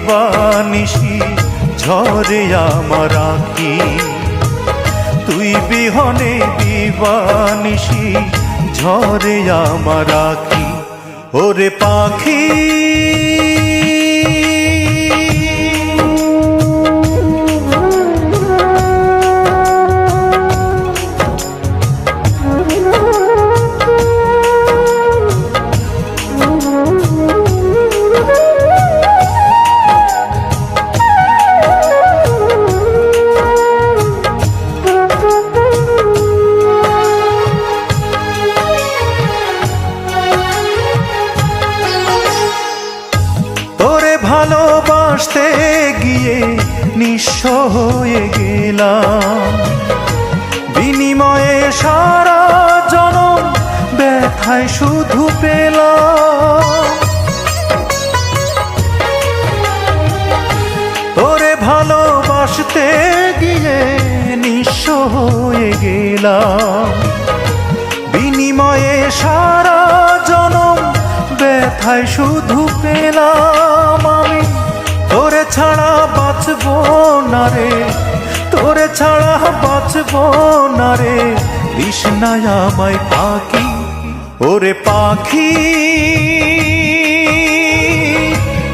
দিবানিশি ঝরে আমার আঁখি, তুই বিহনে দিবানিশি ঝরে আমার আঁখি। ওরে পাখি ভালোবাসতে গিয়ে নিঃস্ব হয়ে গেলাম, বিনিময়ে সারা জনম ব্যথায় শুধু পেলাম। তোরে ভালোবাসতে গিয়ে নিঃস্ব হয়ে গেলাম, বিনিময়ে সারা জনম ব্যথায় শুধু পেলাম। আমি তোরে ছাড়া বাঁচব না রে, তোরে ছাড়া বাঁচব না রে, তৃষ্ণায় আমায় পাখি। ওরে পাখি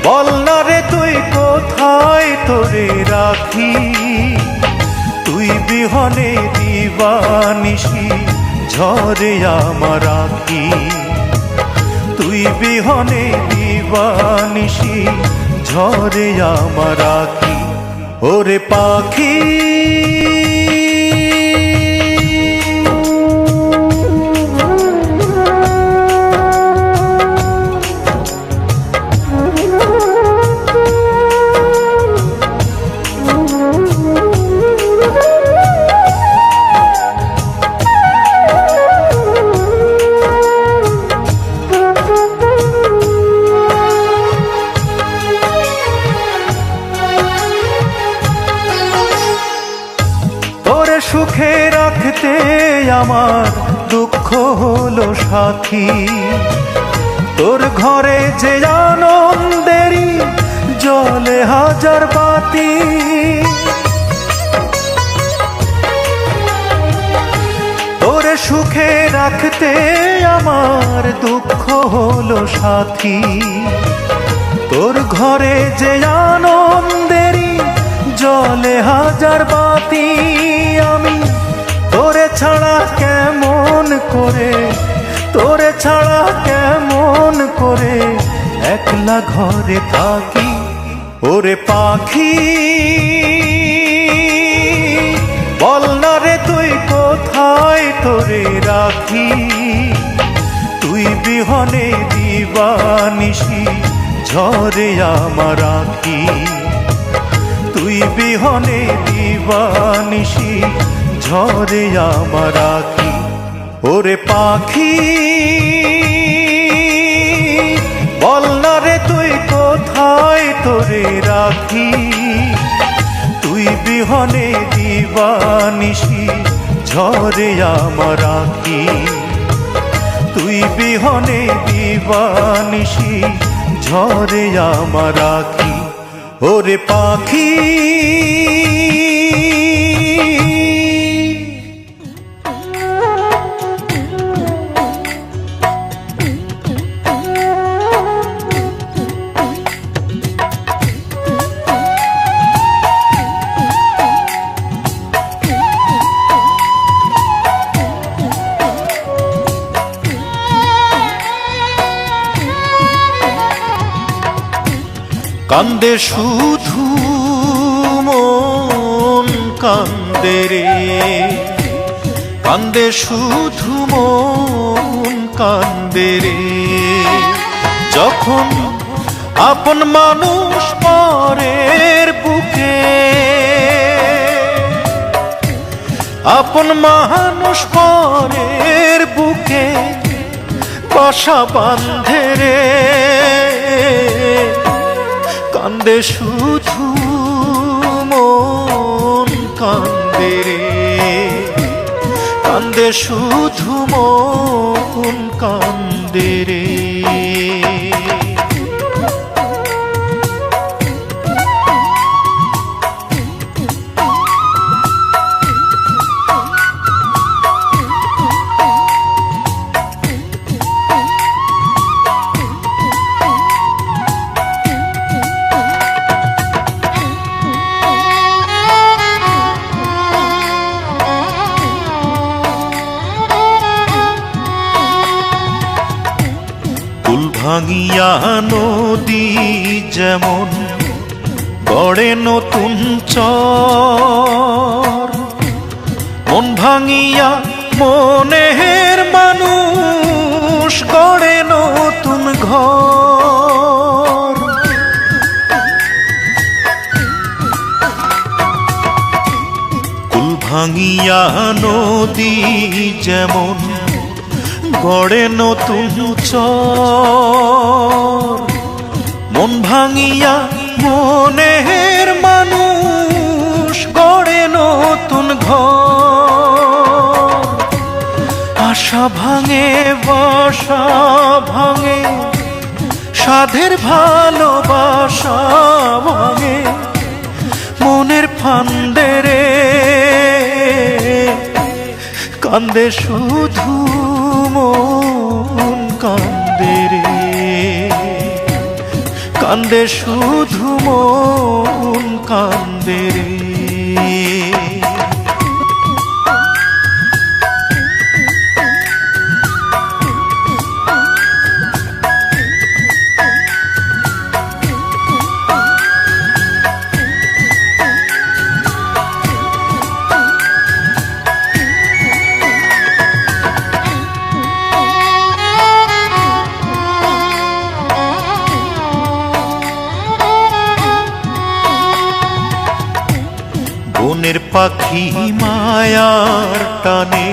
বল না রে তুই কোথায় তোরে রাখি, তুই বিহনে দিবানিশি ঝরে আমার আঁখি, তুই বিহনে দিবানিশি ঝরে আমার আঁখি। ওরে পাখি সুখে রাখতে আমার দুঃখ হলো সাথী, তোর ঘরে যে আনন্দেরই জ্বলে হাজার বাতি। তোর সুখে রাখতে আমার দুঃখ হলো সাথী, তোর ঘরে যে আনন্দেরই জ্বলে হাজার বাতি। আমি তোরে ছাড়া কেমন করে, তোরে ছাড়া কেমন করে একলা ঘরে থাকি। ওরে পাখি বল না রে তুই কোথায় তোরে রাখি, তুই বিহনে দিবানিশি ঝরে আমার আঁখি, তুই বিহনে দিবানিশি ঝরে আমার আঁখি। ওরে পাখি বল না রে তুই কোথায় তোরে রাখি, তুই বিহনে দিবানিশি ঝরে আমার আঁখি, তুই বিহনে দিবানিশি ঝরে আমার আঁখি। ওরে পাখি কান্দে শুধু মন কান্দে রে, কান্দে শুধু মন কান্দে রে, যখন আপন মানুষ পরের বুকে, আপন মানুষ পরের বুকে বাসা বাঁধে রে। কান্দে শুধু মন কান্দে রে, কান্দে শুধু মন কান্দে রে। ভাঙিয়া নদী যেমন গড়ে নতুন চর, মন ভাঙিয়া মনের মানুষ গড়ে নতুন ঘর। কুল ভাঙিয়া নদী যেমন গড়ে নতুন চর, মন ভাঙিয়া মনের মানুষ গড়ে নতুন ঘর। আশা ভাঙে বাসা ভাঙে, সাধের ভালোবাসা ভাঙে, মনের ফান্দে রে কান্দে শুধু মন কান্দে রে, কান্দে শুধু মন কান্দে রে। বনের পাখি মায়ার টানে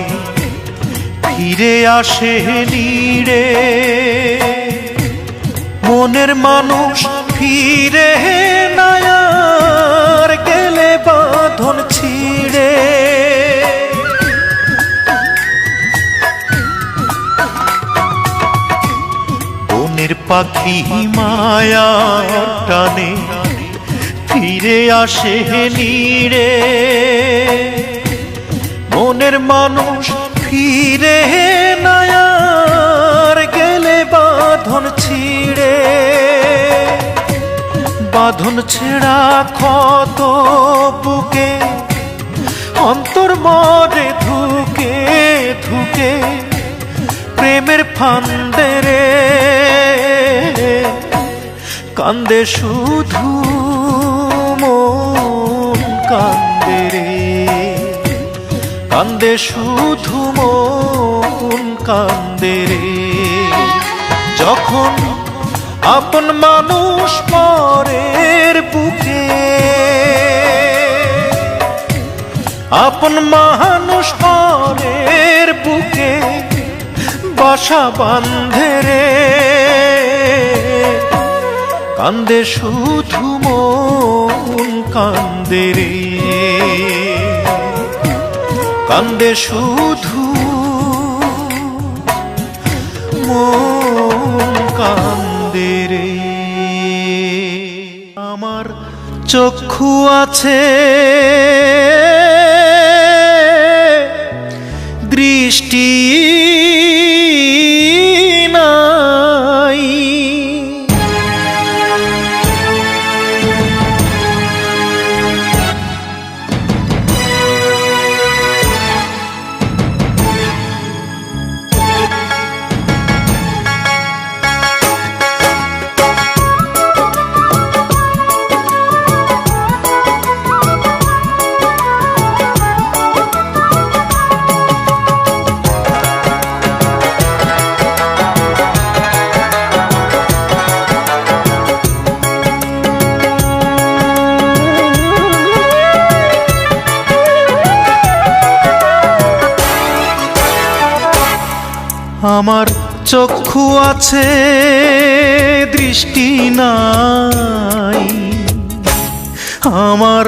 ফিরে আসে নীড়ে, মনের মানুষ ফিরে নায়ার গেলে বাঁধন ছিঁড়ে। বনের পাখি মায়ার টানে ফিরে আসে নীড়ে, মনের মানুষ ফিরে নায়ার গেলে বাঁধন ছিঁড়ে। বাঁধন ছেঁড়া ক্ষত বুকে অন্তর মরে ধুকে ধুকে, প্রেমের ফান্দে রে কান্দে শুধু মন কান্দে রে, কান্দে শুধু মন কান্দে রে। যখন আপন মানুষ পরের বুকে, আপন মানুষ পরের বুকে বাসা বাঁধে রে কান্দে শুধু মন কান্দে রে, কান্দে শুধু মন কান্দে রে। আমার চক্ষু আছে দৃষ্টি নাই, আমার চক্ষু আছে দৃষ্টি নাই, আমার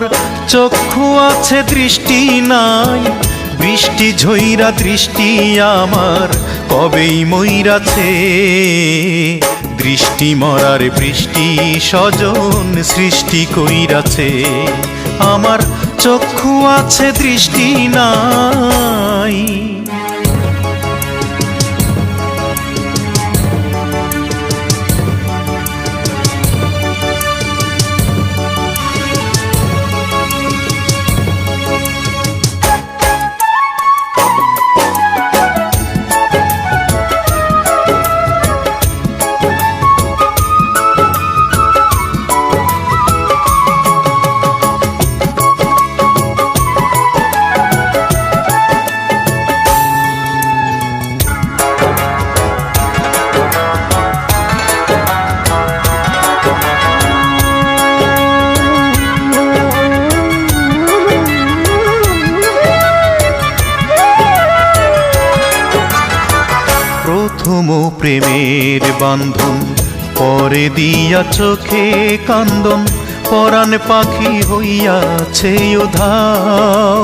চক্ষু আছে দৃষ্টি নাই, বৃষ্টি ঝইরা দৃষ্টি আমার কবেই মইরাছে। দৃষ্টি মরার বৃষ্টি স্বজন সৃষ্টি কইরাছে, আমার চক্ষু আছে দৃষ্টি নাই। প্রথম প্রেমের বান্ধন, পরে দিয়া চোখে কান্দন, পরাণ পাখি হইয়াছে উধাও।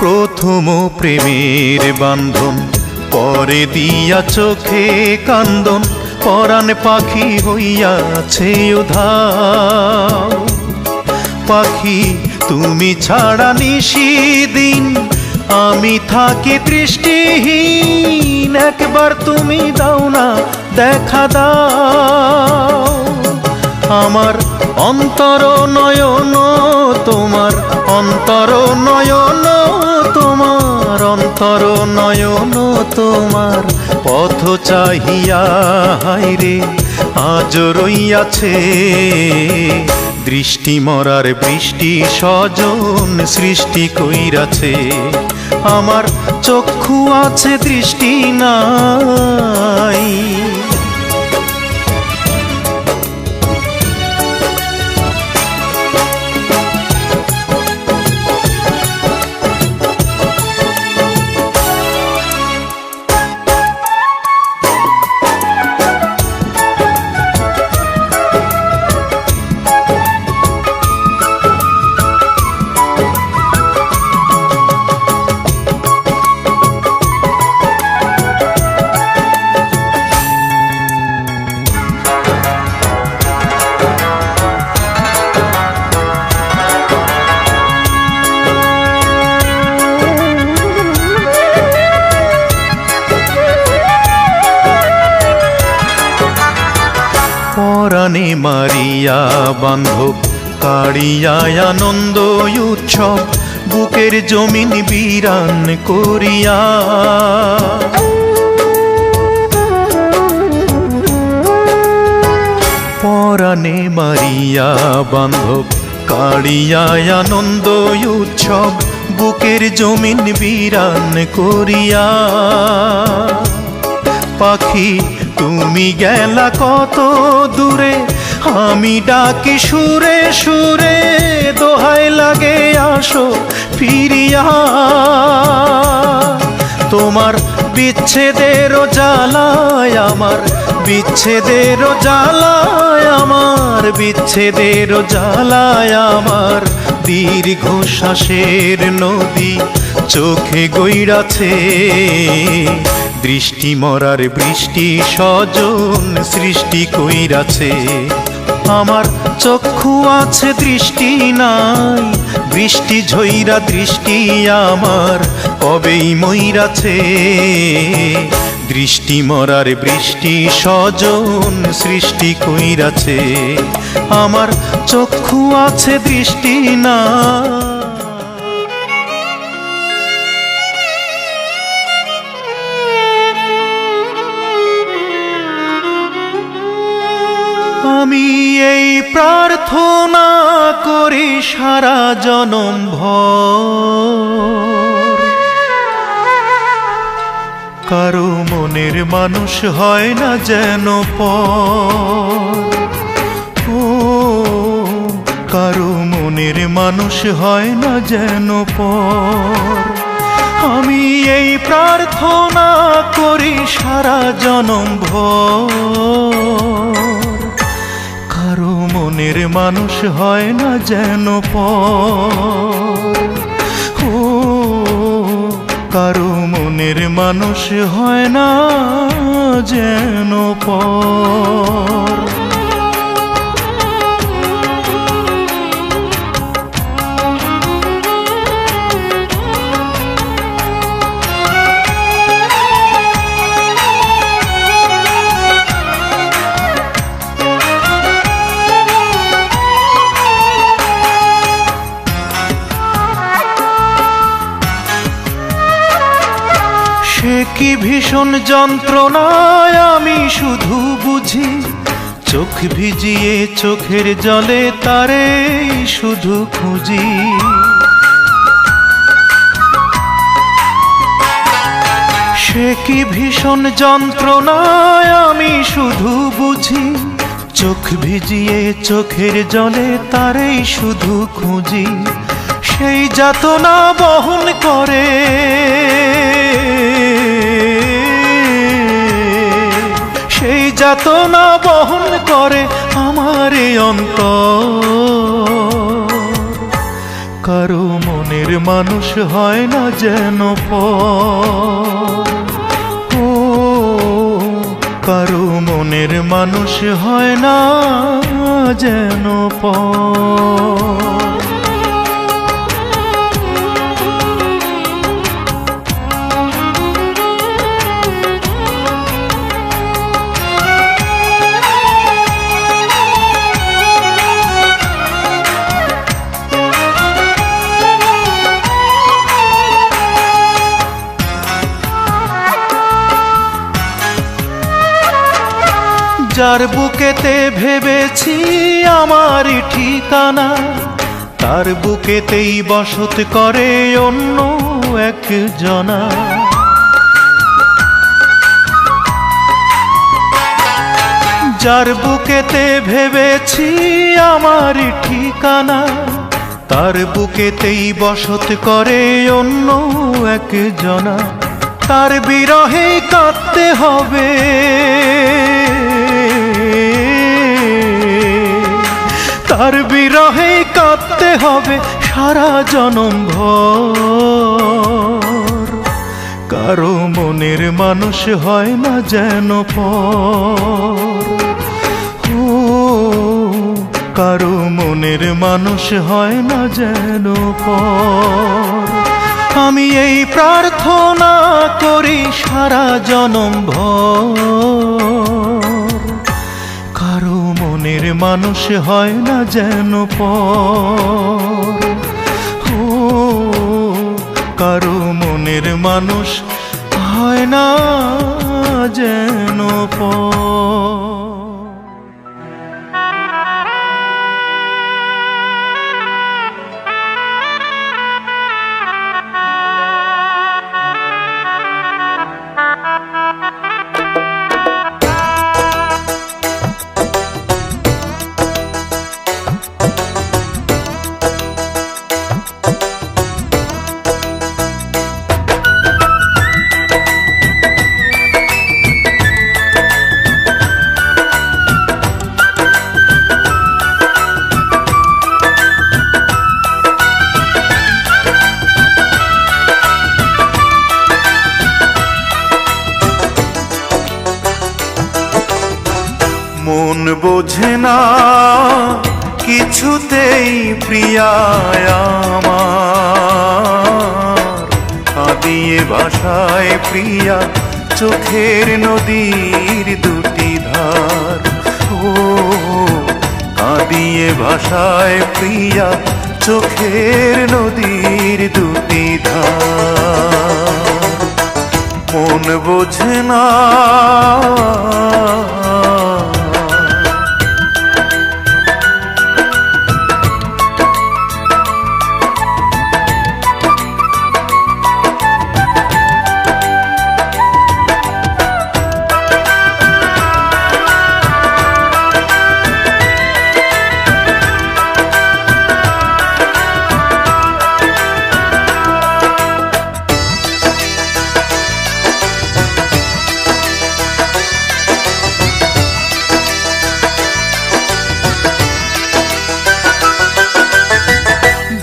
প্রথম প্রেমের বান্ধন, পরে দিয়া চোখে কান্দন, পরাণ পাখি হইয়াছে উধাও। পাখি তুমি ছাড়া নিশিদিন আমি থাকি দৃষ্টিহীন, একবার তুমি দাও না দেখা দাও। আমার অন্তর নয়ন তোমার, অন্তর নয়ন তোমার, অন্তর নয়ন তোমার পথ চাহিয়া হায়রে আজ রইয়াছে। দৃষ্টি মরার বৃষ্টি স্বজন সৃষ্টি কইরাছে, আমার চক্ষু আছে দৃষ্টি নাই। পরাণে মারিয়া বান্ধব কাড়িয়া আনন্দ উৎসব, বুকের জমিন বিরান করিয়া। পরাণে মারিয়া বান্ধব কাড়িয়া আনন্দ উৎসব, বুকের জমিন বিরান করিয়া। পাখি তুমি গেলা কত দূরে, আমি ডাকি সুরে সুরে, দোহাই লাগে আসো ফিরিয়া। তোমার বিচ্ছেদের জ্বালায় আমার, বিচ্ছেদের জ্বালায় আমার, বিচ্ছেদের জ্বালায় আমার দীর্ঘশ্বাসের নদী চোখে গইরাছে। দৃষ্টি মরার বৃষ্টি স্বজন সৃষ্টি কইরাছে, আমার চক্ষু আছে দৃষ্টি নাই। বৃষ্টি ঝইরা দৃষ্টি আমার কবেই মইরাছে। দৃষ্টি মরার বৃষ্টি স্বজন সৃষ্টি কইরাছে, আমার চক্ষু আছে দৃষ্টি নাই। আমি এই প্রার্থনা করি সারা জনম ভর, কারো মনের মানুষ হয় না যেন পর। ও কারো মনের মানুষ হয় না যেন পর। আমি এই প্রার্থনা করি সারা জনম ভর, কারো মনের মানুষ হয় না যেন পর। ও কারো মনের মানুষ হয় না যেন পর। সে কি ভীষণ যন্ত্রণায় আমি শুধু বুঝি, চোখ ভিজিয়ে চোখের জলে তারে শুধু খুঁজি। সে কি ভীষণ যন্ত্রণায় আমি শুধু বুঝি, চোখ ভিজিয়ে চোখের জলে তারে শুধু খুঁজি। সেই যাতনা বহন করে, সেই যাতনা বহন করে আমার এই অন্তর। কারো মনের মানুষ হয় না যেন পর, ও কারো মনের মানুষ হয় না যেন পর। যার বুকেতে ভেবেছি আমারই ঠিকানা, তার বুকেতেই বসত করে অন্য একজনা। যার বুকেতে ভেবেছি আমারই ঠিকানা, তার বুকেতেই বসত করে অন্য একজনা। তার বিরহে কাঁদতে হবে, তার বিরহে কাঁদতে হবে সারা জনম ভর। কারো মনের মানুষ হয় না যেন পর, ও কারো মনের মানুষ হয় না যেন পর। আমি এই প্রার্থনা করি সারা জনম ভর, কারো মনের মানুষ হয় না যেন পর, ও কারো মনের মানুষ হয় না যেন পর। মন বোঝে না কিছুতেই প্রিয়ায় আমার, কাঁদিয়ে ভাষায় প্রিয়া চোখের নদীর দুটি ধার। ও কাঁদিয়ে ভাষায় প্রিয়া চোখের নদীর দুটি ধার। মন বোঝে না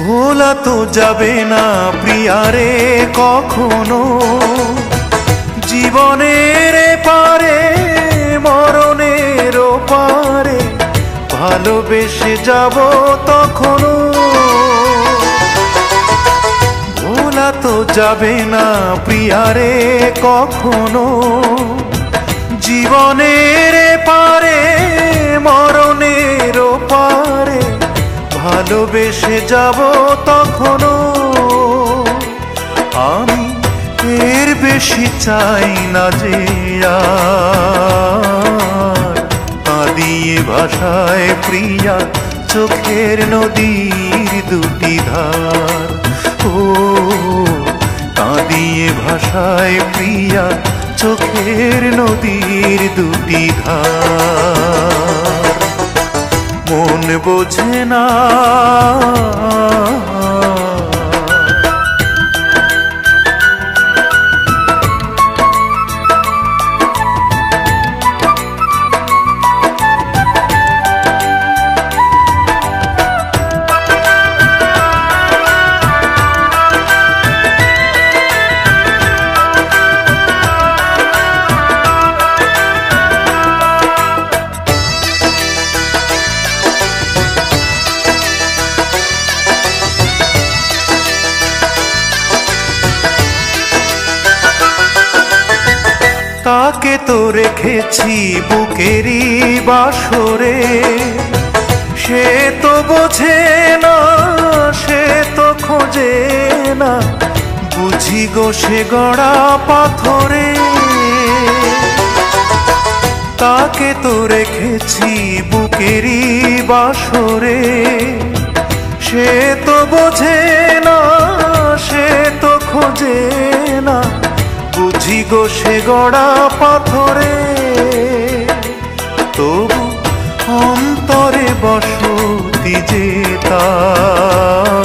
ভোলা তো যাবে না প্রিয়ারে কখনো, জীবনের পারে মরণের পারে ভালোবেসে যাব তখনো। ভোলা তো যাবে না প্রিয়ারে কখনো, জীবনের পারে মরণের পারে ভালোবেসে যাব তখনো। আমি এর বেশি চাই না যে আর, কাঁদিয়ে ভাষায় প্রিয়া চোখের নদীর দুটি ধার। ও কাঁদিয়ে ভাষায় প্রিয়া চোখের নদীর দুটি ধার। মন বোঝে না তাকে তো রেখেছি বুকেরই বাসরে, সে তো বোঝে না, সে তো খোঁজে না, বুঝি গো সে গড়া পাথরে। তাকে তো রেখেছি বুকেরই বাসরে, সে তো বোঝে না, সে তো খোঁজে না, বুঝি গো সে গড়া পাথরে। তবু অন্তরে বসতি যে তার,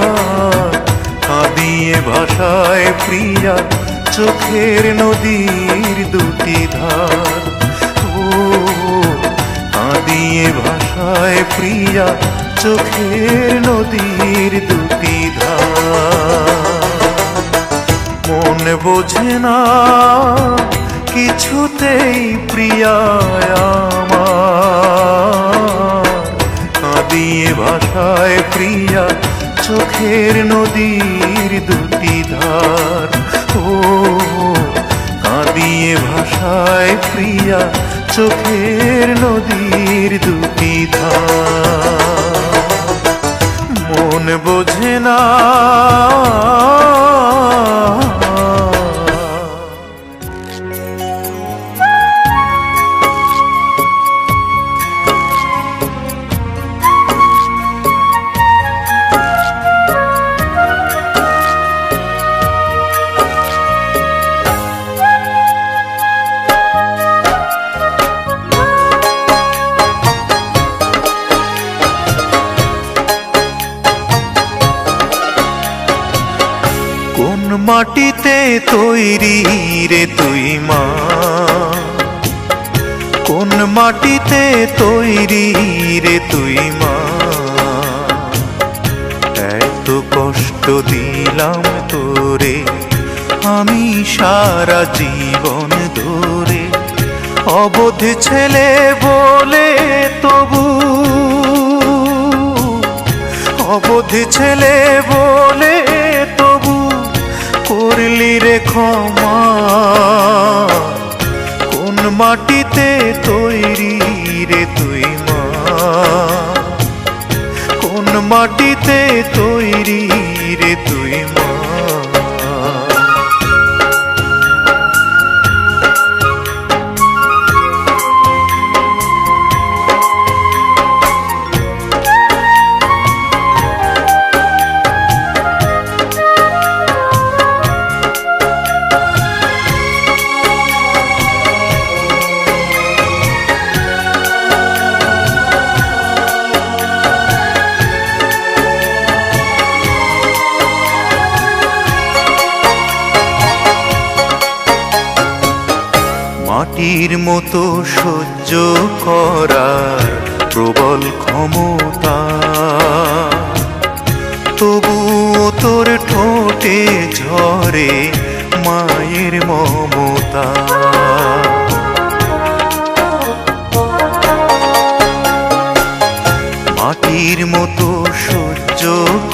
কাঁদিয়ে ভাষায় প্রিয়া চোখের নদীর দুটি ধার। ও কাঁদিয়ে ভাষায় প্রিয়া চোখের নদীর দুটি ধার। মন বোঝে না কিছুতেই প্রিয়া আমার, কাঁদিয়ে ভাষায় প্রিয়া চোখের নদীর দুটি ধার। ও কাঁদিয়ে ভাষায় প্রিয়া চোখের নদীর দুটি ধার। মন বোঝে না মাটিতে তৈরি রে তুই মা, কোন মাটিতে তৈরি রে তুই মা। এত কষ্ট দিলাম তোরে আমি সারা জীবন ধরে, অবোধ ছেলে বলে তবু, অবোধ ছেলে বলে তবু করলি রে ক্ষমা। কোন মাটিতে তৈরি রে তুই মা, কোন মাটিতে তৈরি রে তুই মা। মাটির মতো সহ্য করার প্রবল ক্ষমতা, তবুও তোর ঠোঁটে ঝরে মায়ের মমতা। মাটির মতো সহ্য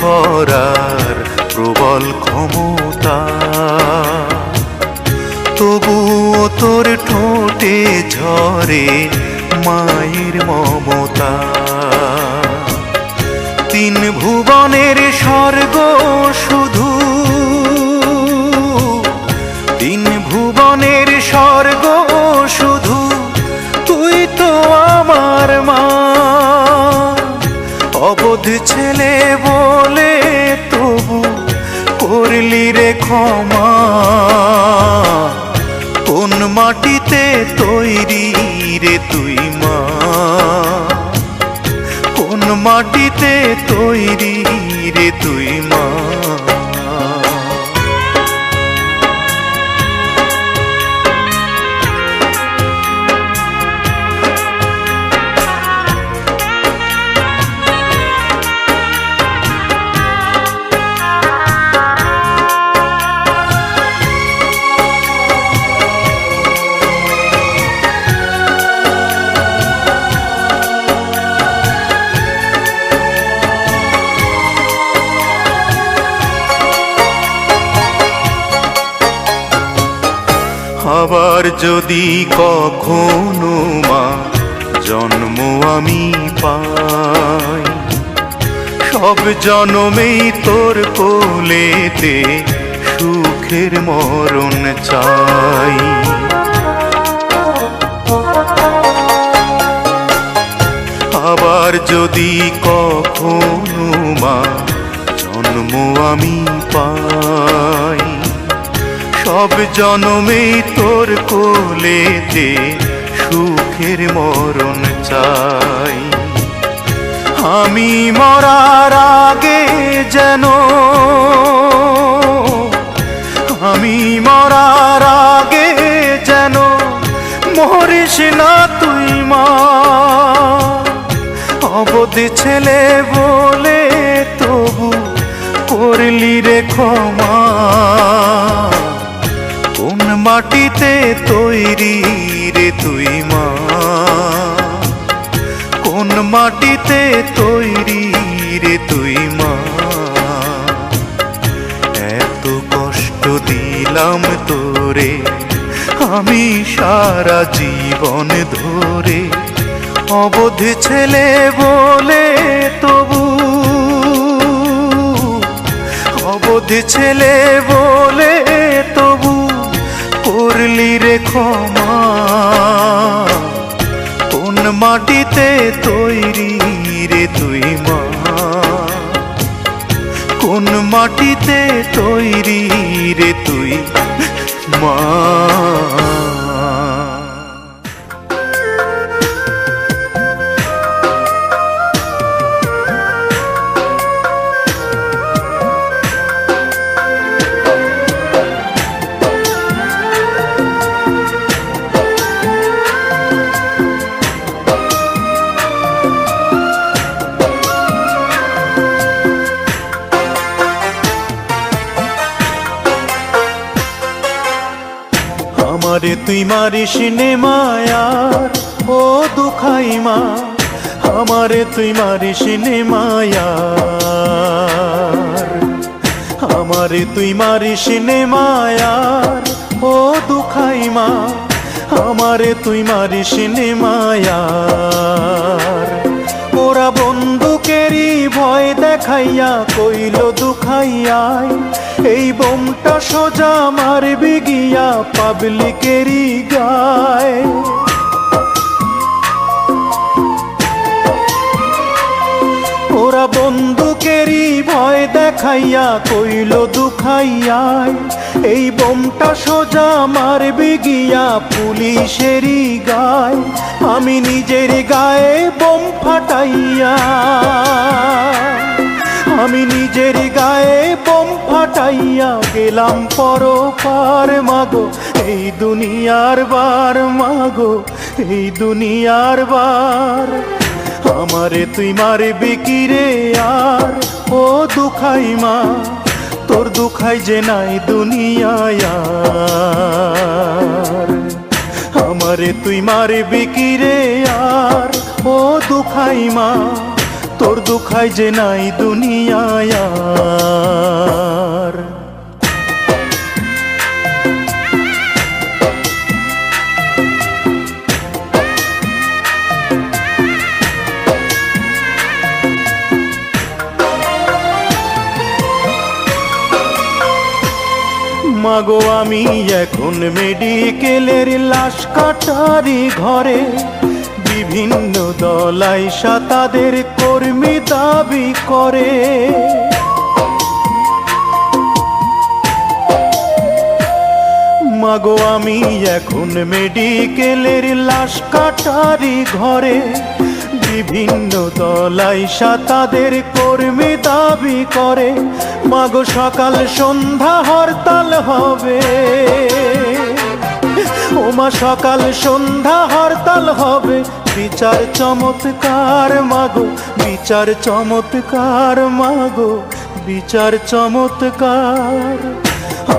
করার প্রবল ক্ষমতা, তবুও তোর ঠোঁটে ঝরে মায়ের মমতা। তিন ভুবনের স্বর্গ শুধু, তিন ভুবনের স্বর্গ শুধু তুই তো আমার মা। অবোধ ছেলে বলে তবু করলি রে ক্ষমা। কোন মাটিতে তৈরি রে তুই মা, কোন মাটিতে তৈরি রে তুই মা। আবার যদি কখনো মা জন্ম আমি পাই, সব জনমেই তোর কোলেতে সুখের মরণ চাই। আবার যদি কখনো মা জন্ম আমি পাই, সব জনমেই তোর কোলেতে সুখের মরণ চাই। আমি মরার আগে যেন, আমি মরার আগে যেন মরিস না তুই মা। অবধ ছেলে বলে তবু করলি রে ক্ষমা। কোন মাটিতে তৈরি রে তুই মা, কোন মাটিতে তৈরি রে তুই মা। এত কষ্ট দিলাম তোরে আমি সারা জীবন ধরে। অবধ ছেলে বলে তবু, অবধ ছেলে বলে তবু করলি রে ক্ষমা। কোন মাটিতে তৈরি রে তুই মা, কোন মাটিতে তৈরি রে তুই মা। আমারে তুই মারিস নে মায়ার ও দুখাই মা, আমারে তুই মারিস নে মায়ার। আমারে তুই মারিস নে মায়ার ও দুখাই মা, আমারে তুই মারিস নে মায়ার। ওরা বন্দুকেরই ভয় দেখাইয়া কইল দুখাইয়াই, এই বোমটা সোজা মারবি গিয়া পাবলিকেরই গায়। ওরা বন্দুকেরই ভয় দেখাইয়া কইল দুখাইয়াই, এই বোমটা সোজা মারবি গিয়া পুলিশেরই গায়। আমি নিজের গায়ে বোম ফাটাইয়া, আমি নিজের গায়ে বোম ফাটাইয়া গেলাম পরপার মাগো, এই দুনিয়ার বার মাগো, এই দুনিয়ার বার। আমারে তুই মারবি কি রে আর ও দুখাই মা, তোর দুখাই যে নাই দুনিয়ায় আর। আমারে তুই মারবি কি রে আর ও দুখাই মা, তোর দুখাই যে নাই দুনিয়ায় আর। মাগো আমি এখন মেডিকেলের লাশ কাটারি ঘরে, বিভিন্ন দলাইশা তাদের কর্মী দাবি করে। মাগো আমি এখন মেডিকেলের লাশ কাটারি ঘরে, বিভিন্ন দলাইশা তাদের কর্মী দাবি করে। মাগো সকাল সন্ধ্যা হরতাল হবে, ওমা সকাল সন্ধ্যা হরতাল হবে। বিচার চমৎকার মাগো, বিচার চমৎকার মাগো, বিচার চমৎকার।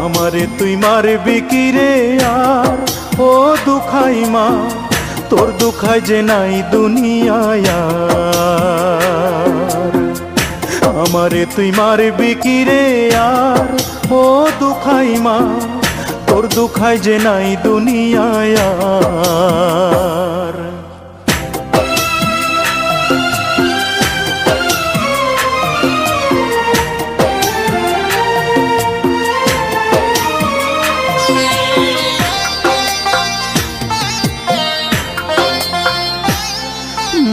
আমারে তুই মারবি কি রে আর ও দুখাই মা, তোর দুখাই যে নাই দুনিয়ায় আর। আমারে তুই মারবি কি রে আর ও দুখাই মা, তোর তোর দুখাই যে নাই দুনিয়ায় আর।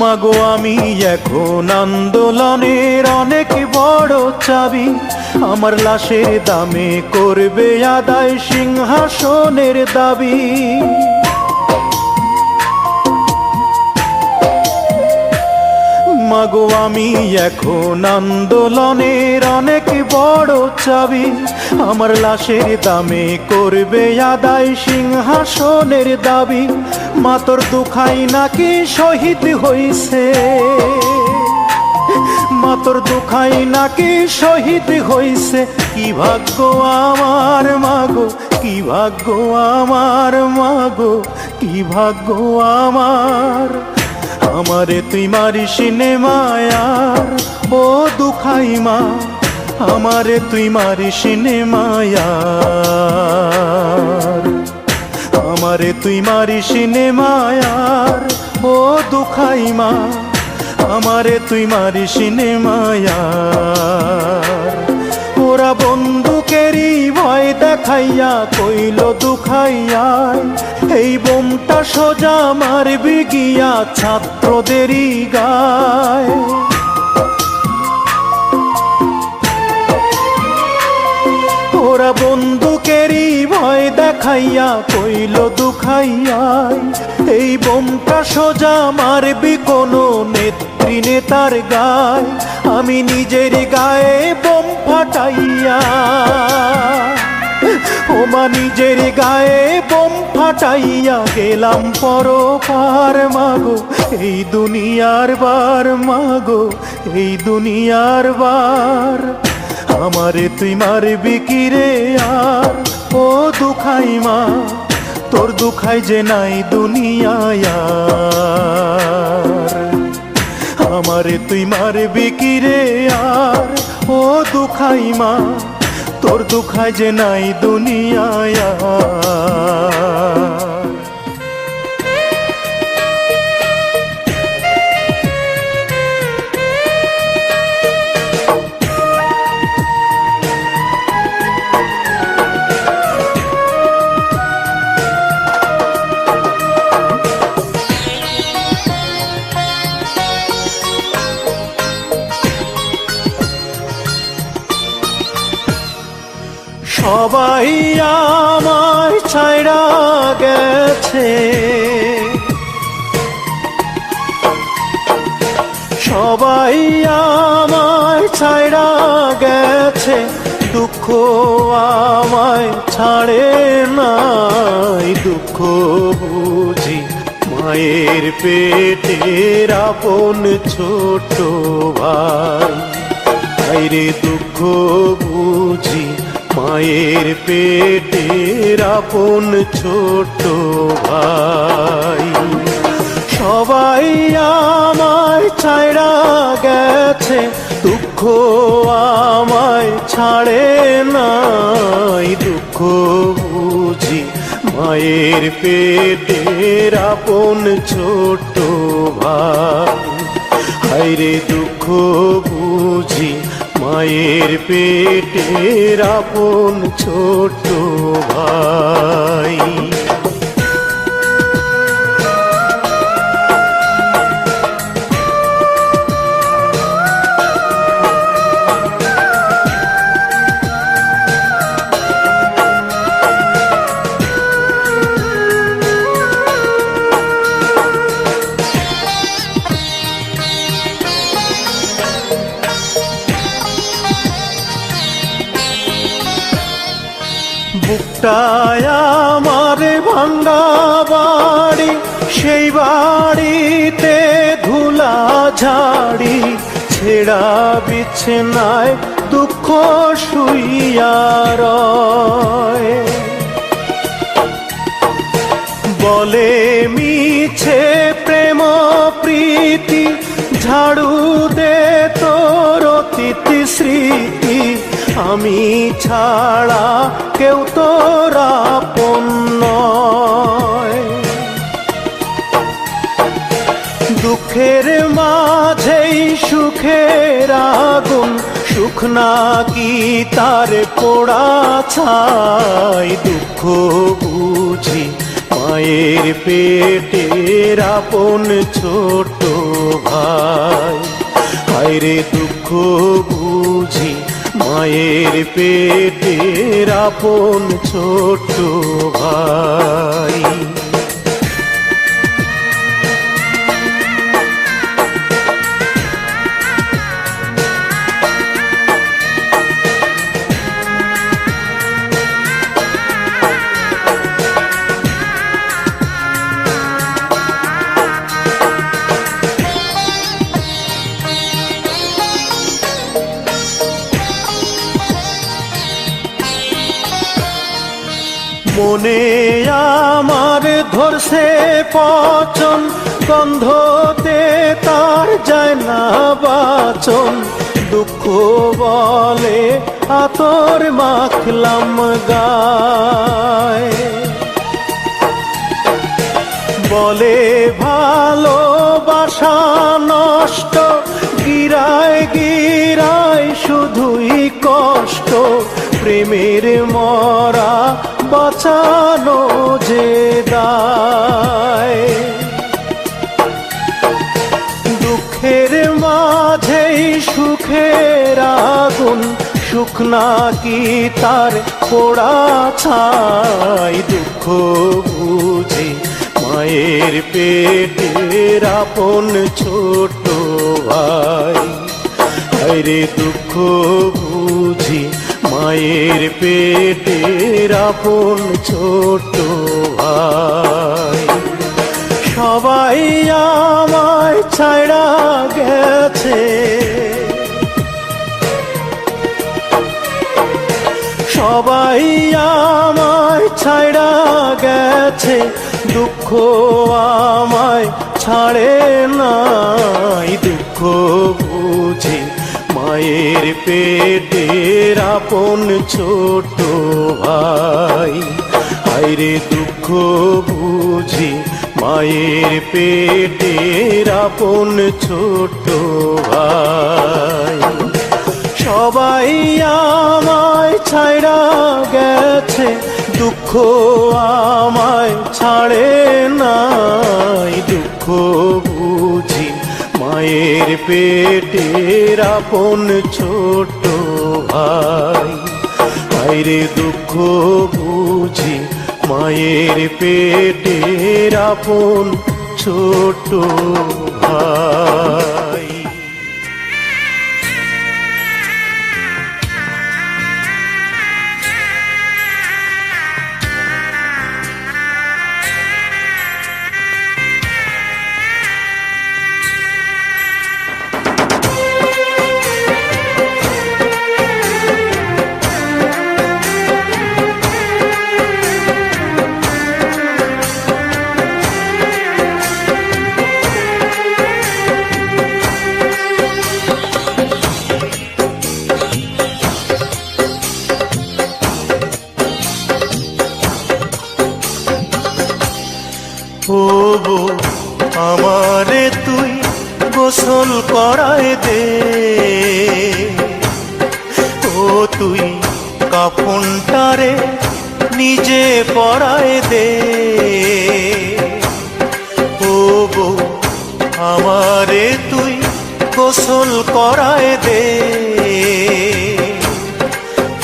মাগো আমি এখন আন্দোলনের অনেক বড় চাবি, আমার লাশের দামে করবে আদায় সিংহাসনের দাবি। মাগো আমি এখন আন্দোলনের অনেক বড় চাবি, আমার লাশের দামে করবে আদায় সিংহাসনের দাবি। মা তোর দুখাই নাকি শহীদ হইছে, মা তোর দুখাই নাকি শহীদ হইছে। কি ভাগ্য আমার মাগো, কি ভাগ্য আমার মাগো, কি ভাগ্য আমার। আমারে তুই মারিস নে মায়ার ও দুখাই মা, আমারে তুই মারিস নে মায়ার। আমারে তুই মারিস নে মায়ার ও দুখাই মা, আমারে তুই মারিস নে মায়ার। ওরা বন্দুকেরই ভয় দেখাইয়া কইল দুখাইয়ায়, এই বোমটা সোজা মারবি গিয়া ছাত্রদেরই গায়। ওরা বন্দুকেরই ভয় দেখাইয়া কইল দুখাইয়ায়, এই বোমটা সোজা মারবি কোনো নেত্রী নেতার গায়। আমি নিজের গায়ে বোম ফাটাইয়া, ওমা নিজের গায়ে বোম ফাটাইয়া গেলাম পরপার মাগো, এই দুনিয়ার বার মাগো, এই দুনিয়ার বার। আমারে তুই মারবি কি রে আর ও দুখাই মা, তোর দুখাই যে নাই দুনিয়ায় আর। আমারে তুই মারবি কি রে আর ও দুখাই মা, তোর দুখাই যে নাই দুনিয়ায় আর। সবাই আমায় ছাইড়া গেছে, সবাই আমায় ছাইড়া গেছে, দুঃখ আমায় ছাড়ে নাই। দুঃখ বুঝি মায়ের পেটের আপন ছোট ভাই, আইরে দুঃখ বুঝি মায়ের পেটের আপন ছোট ভাই। সবাই আমায় ছাইড়া গেছে, দুঃখ আমায় ছাড়ে নাই। দুঃখ বুঝি মায়ের পেটের আপন ছোট ভাই, হায়রে দুঃখ বুঝি মায়ের পেটের আপন ছোট ভাই। বুকটায় আমার ভাঙ্গা বাড়ি, সেই বাড়িতে ধুলা ঝাড়ি, ছেঁড়া বিছানায় দুঃখ শুইয়া রয়। বলে মিছে প্রেম প্রীতি, ঝাড়ু দে তোর অতীত স্মৃতি, আমি ছাড়া কেউ তোর আপন নয়। দুঃখের মাঝেই সুখের আগুন, সুখ নাকি তার পোড়া ছাই। দুঃখ বুঝি মায়ের পেটের আপন ছোট ভাই। হায়রে দুঃখ বুঝি মায়ের পেটের আপন ছোট ভাই। মনে আমার ধরছে পচন, গন্ধতে তার যায় না বাচন। দুঃখ বলে আতর মাখলাম গায়, বলে ভালোবাসা নষ্ট। গিরায় গিরায় শুধুই কষ্ট, প্রেমের মরা বাঁচানো যে দায়। দুঃখের মাঝেই সুখের আগুন, সুখ নাকি তার পোড়া ছাই। দুঃখ বুঝি মায়ের পেটের আপন ছোট ভাই। হায়রে দুঃখ বুঝি মায়ের পেটের আপন ছোট ভাই। সবাই আমায় ছাড়া গেছে, সবাই আমায় ছাড়া গেছে। দুঃখ আমায় ছাড়ে নাই। দুঃখ বুঝি মায়ের পেটের আপন ছোট ভাই। হায়রে দুঃখ বুঝি মায়ের পেটের আপন ছোট ভাই। সবাই আমায় ছাড়া গেছে, দুঃখ আমায় ছাড়ে নাই। দুঃখ বুঝি মায়ের পেটের আপন ছোট ভাই। হায়রে দুঃখ বুঝি মায়ের পেটের আপন ছোট ভাই। ও গো আমারে তুই গোসল করায় দে, ও তুই কাফনটারে নিজে পরায় দে। ও গো আমারে তুই গোসল করায় দে,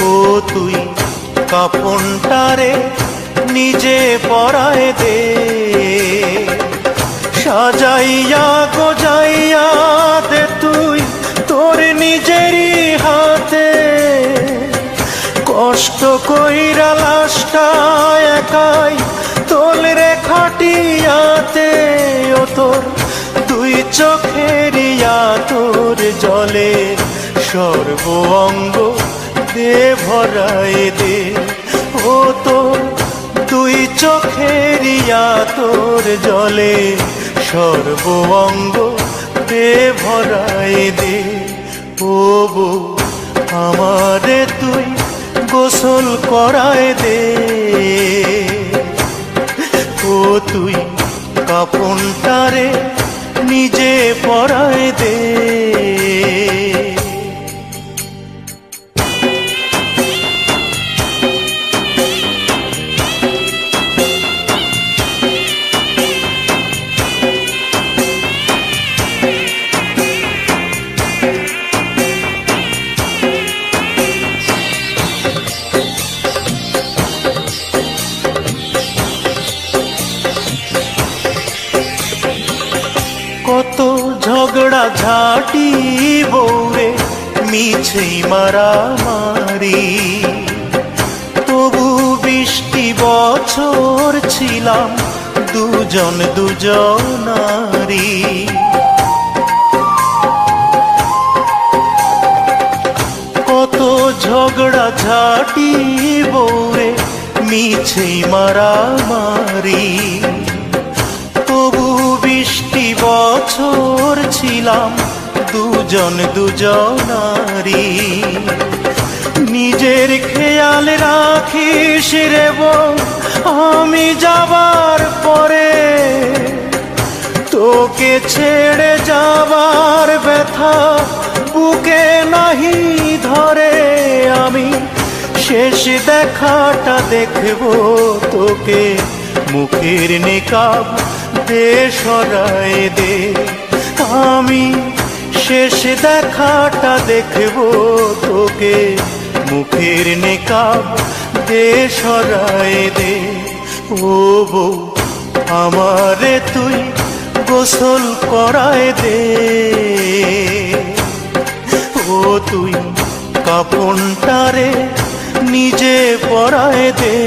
ও তুই কাফনটারে নিজে পরায় দে। সাজাইয়া গোজাইয়া দে তুই তোর নিজেরই হাতে, কষ্ট কইরা লাশটা একাই তোল রে খাটিয়াতে। ও তোর দুই চোখের তোর জলে সর্ব অঙ্গ দে ভরায় দে। ও তোর দুই চোখের তোর জলে সর্ব অঙ্গ দে ভরায় দে। ও বউ আমারে তুই গোসল করায় দে, ও তুই কাপনটারে নিজে পরায় দে। কত ঝগড়া ঝাঁটি বউরে মিছেই মারামারি, তবু 20টি বছর ছিলাম দুজন দুজনারি। কত ঝগড়া ঝাঁটি বউরে মিছেই মারামারি, তবু 20টি বছর ছিলাম দুজন দুজনারি। নিজের খেয়াল রাখিস রে বউ, আমি যাবার পরে তোকে ছেড়ে যাবার ব্যথা বুকে নাহি ধরে। আমি শেষ দেখাটা দেখবো তোকে, মুখের নিকাব দে সরায় দে। আমি শেষ দেখাটা দেখবো তোকে, মুখের নিকাব দে সরায় দে। ও বউ আমারে তুই গোসল করায় দে, ও তুই কাপনটারে নিজে পরায় দে।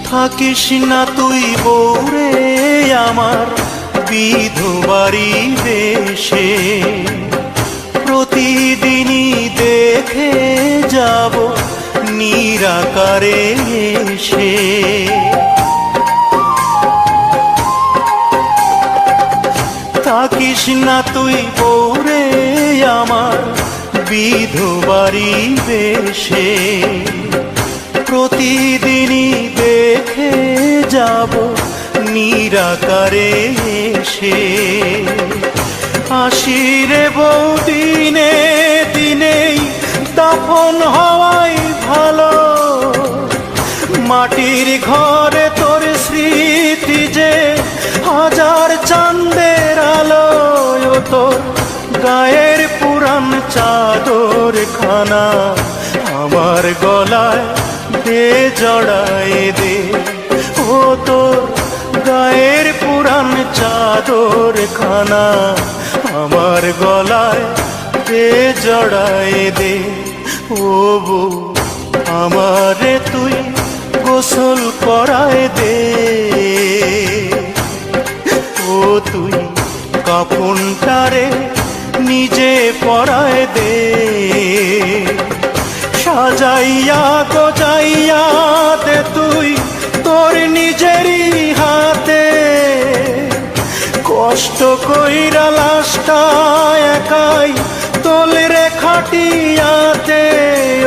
থাকিস না তুই বউরে আমার বিধবারি বেশে, প্রতিদিনই দেখে যাব নিরাকারে এসে। থাকিস না তুই বউরে আমার বিধবারি বেশে, প্রতিদিনই দেখে যাব নিরাকারে এসে। আসিরে বউ দিনে দিনেই দাফন হওয়াই ভালো, মাটির ঘরে তোর স্মৃতি যে হাজার চাঁদের আলো। তোর গায়ের পুরান চাদর খানা আমার গলায় দে জড়ায় দে, ও তোর গায়ের পুরান চাদর খানা আমার গলায় দে জড়ায় দে। ও বউ আমারে তুই গোসল করায় দে, ও তুই কাপনটারে নিজে পরায় দে। সাজাইয়া গোজাইয়া দে তুই তোর নিজেরই হাতে, কষ্ট কইরা লাশটা একাই তোলরে খাটিয়াতে।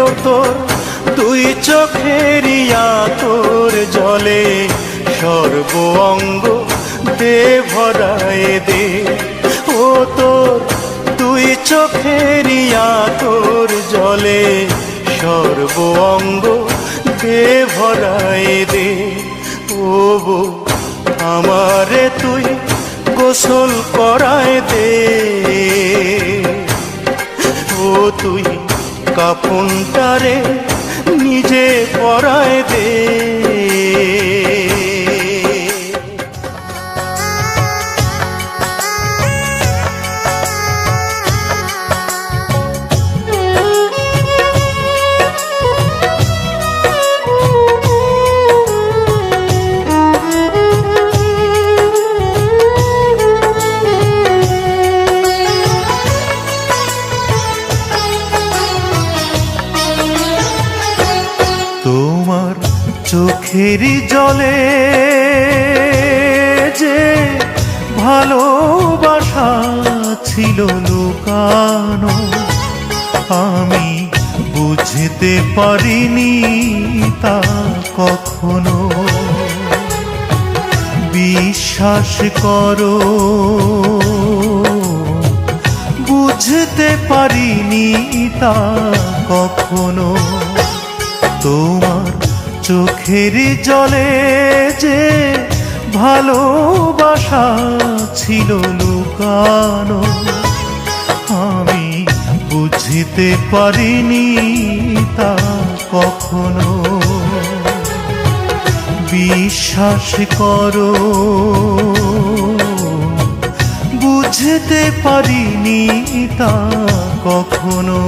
ও তোর দুই চোখেরিয়া তোর জলে সর্ব অঙ্গ দে ভরায় দে, ও তোর দুই চোখেরিয়া তোর জলে সর্ব অঙ্গ দে ভরায় দে। ও বউ আমারে তুই গোসল করায় দে, ও তুই কাপনটারে নিজে পরায় দে। চোখের জলে যে ভালোবাসা ছিল লুকানো, আমি বুঝতে পারিনি তা কখনো। বিশ্বাস করো, বুঝতে পারিনি তা কখনো। তোমার চোখের জলে যে ভালোবাসা ছিল লুকানো, আমি বুঝতে পারিনি তা কখনো। বিশ্বাস করো, বুঝতে পারিনি তা কখনো।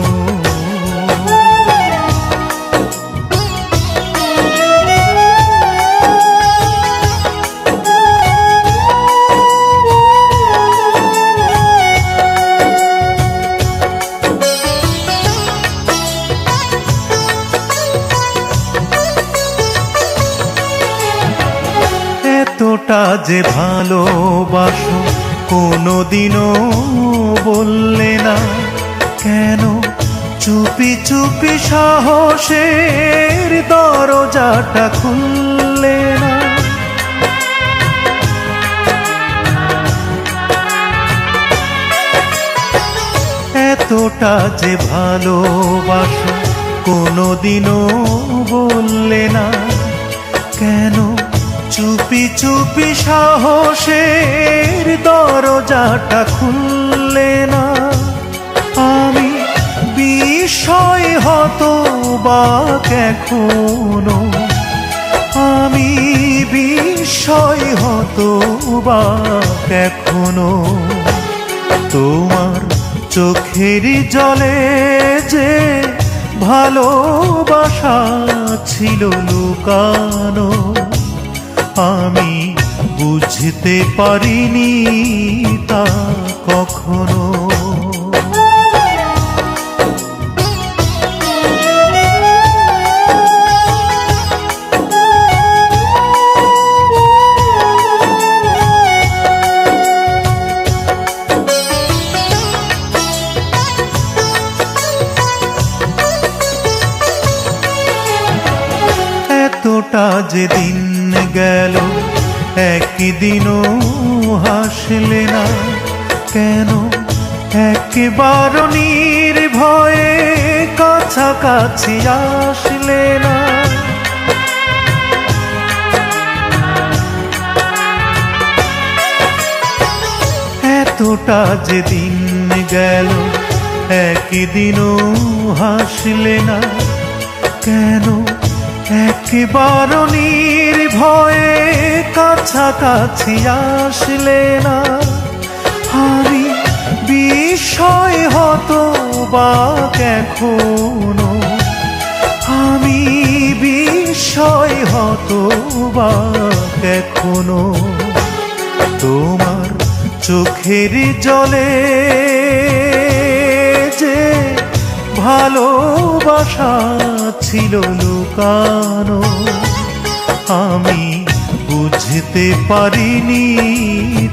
এতটা যে ভালোবাসো কোনোদিনও বললে না, কেন চুপি চুপি সাহসের দরজাটা খুললে না? এতটা যে ভালোবাসো কোনোদিনও বললে না, কেন চুপি চুপি সাহসের দরজাটা খুললে না? আমি বিস্ময় হতবাক এখনো, আমি বিস্ময় হতবাক এখনো। তোমার চোখের জলে যে ভালোবাসা ছিল লুকানো, আমি বুঝতে পারিনি তা কখনো। এতটা যে দিন গেল একদিনও হাসলে না, কেন একবার নির্ভয়ে কাছাকাছি আসলে না? এতটা যে দিন গেল একদিনও হাসলে না, কেন একবার নির্ভয়ে কাছাকাছি আসলে না? আমি বিস্ময় হতবাক এখনো, আমি বিস্ময় হতবাক এখনো। তোমার চোখের জলে যে ভালোবাসা ছিল লুকানো, আমি বুঝতে পারিনি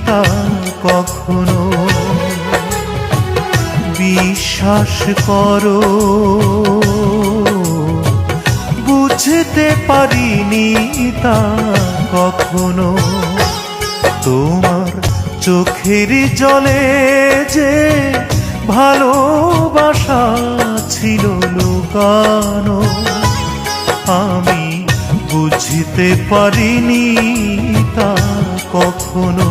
তা কখনো। বিশ্বাস করো, বুঝতে পারিনি তা কখনো। তোমার চোখের জলে যে ভালোবাসা ছিল লুকানো, আমি বুঝতে পারিনি তা কখনো।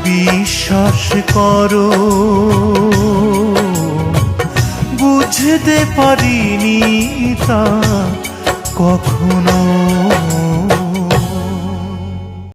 বিশ্বাস করো, বুঝতে পারিনি তা কখনো।